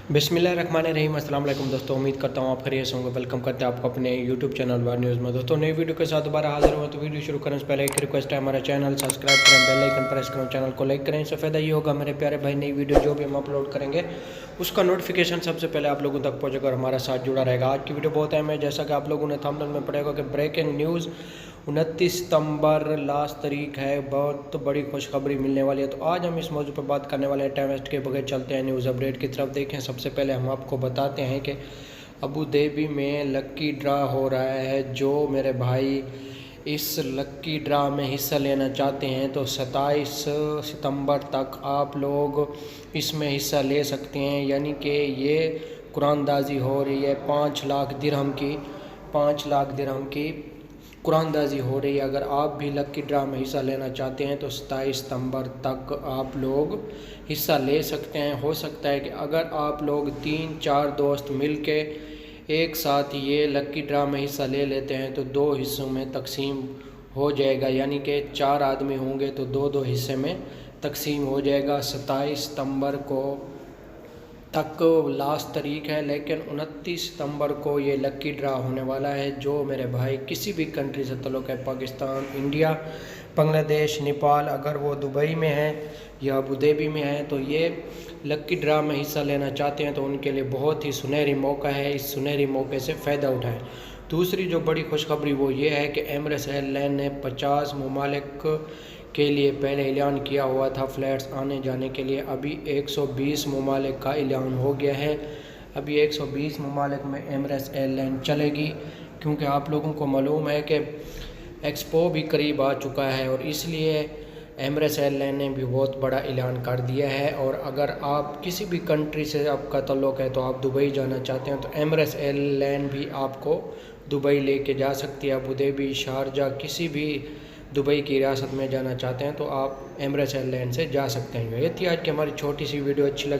बिस्मिल्लाहिर्रहमानिर्रहीम। अस्सलाम वालेकुम दोस्तों, उम्मीद करता हूँ आप खैरियत से होंगे। वेलकम करते हैं आपको अपने यूट्यूब चैनल वर न्यूज़ में। दोस्तों नई वीडियो के साथ दोबारा हाजिर हुए। तो वीडियो शुरू करने से पहले एक रिक्वेस्ट है, हमारा चैनल सब्सक्राइब करें, बेल आइकन प्रेस करें, चैनल को लाइक करें। इससे फ़ायदा ये होगा मेरे प्यारे भाई, नई वीडियो जो भी हम अपलोड करेंगे उसका नोटिफिकेशन सबसे पहले आप लोगों तक पहुँचेगा और हमारा साथ जुड़ा रहेगा। आज की वीडियो बहुत अहम है, जैसा कि आप लोगों ने थंबनेल में पढ़ा होगा कि ब्रेकिंग न्यूज़ 29 सितंबर लास्ट तारीख है, बहुत बड़ी खुशखबरी मिलने वाली है। तो आज हम इस मौजू पर बात करने वाले हैं। टाइम वेस्ट के बगैर चलते हैं न्यूज़ अपडेट की तरफ। देखें, सबसे पहले हम आपको बताते हैं कि अबू धाबी में लक्की ड्रा हो रहा है। जो मेरे भाई इस लक्की ड्रा में हिस्सा लेना चाहते हैं तो 27 सितंबर तक आप लोग इसमें हिस्सा ले सकते हैं। यानी कि ये कुरानदाजी हो रही है, 5 लाख दिरहम की कुरानदाजी हो रही है। अगर आप भी लक्की ड्रा में हिस्सा लेना चाहते हैं तो 27 सितंबर तक आप लोग हिस्सा ले सकते हैं। हो सकता है कि अगर आप लोग 3-4 दोस्त मिलके एक साथ ये लक्की ड्रा में हिस्सा ले लेते हैं तो 2 हिस्सों में तकसीम हो जाएगा। यानी कि 4 आदमी होंगे तो 2-2 हिस्से में तकसीम हो जाएगा। 27 सितंबर को तक लास्ट तारीख है, लेकिन 29 सितंबर को ये लक्की ड्रा होने वाला है। जो मेरे भाई किसी भी कंट्री से ताल्लुक़ है, पाकिस्तान, इंडिया, बांग्लादेश, नेपाल, अगर वो दुबई में है या अबू धाबी में है तो ये लक्की ड्रा में हिस्सा लेना चाहते हैं तो उनके लिए बहुत ही सुनहरी मौका है। इस सुनहरी मौके से फ़ायदा उठाएं। दूसरी जो बड़ी खुशखबरी वो ये है कि एमिरेट्स एयरलाइन ने 50 ममालिक के लिए पहले ऐलान किया हुआ था फ़्लाइट्स आने जाने के लिए। अभी 120 ममालिक का ऐलान हो गया है। अभी 120 ममालिक में एमिरेट्स एयरलाइन चलेगी, क्योंकि आप लोगों को मालूम है कि एक्सपो भी करीब आ चुका है और इसलिए एमिरेट्स एयरलाइन ने भी बहुत बड़ा ऐलान कर दिया है। और अगर आप किसी भी कंट्री से आपका ताल्लुक़ है तो आप दुबई जाना चाहते हैं तो एमिरेट्स एयरलाइन भी आपको दुबई लेके जा सकती है। अबू धाबी, शारजा, किसी भी दुबई की रियासत में जाना चाहते हैं तो आप एमिरेट्स एयरलाइन से जा सकते हैं। ये थी आज की हमारी छोटी सी वीडियो। अच्छी लगी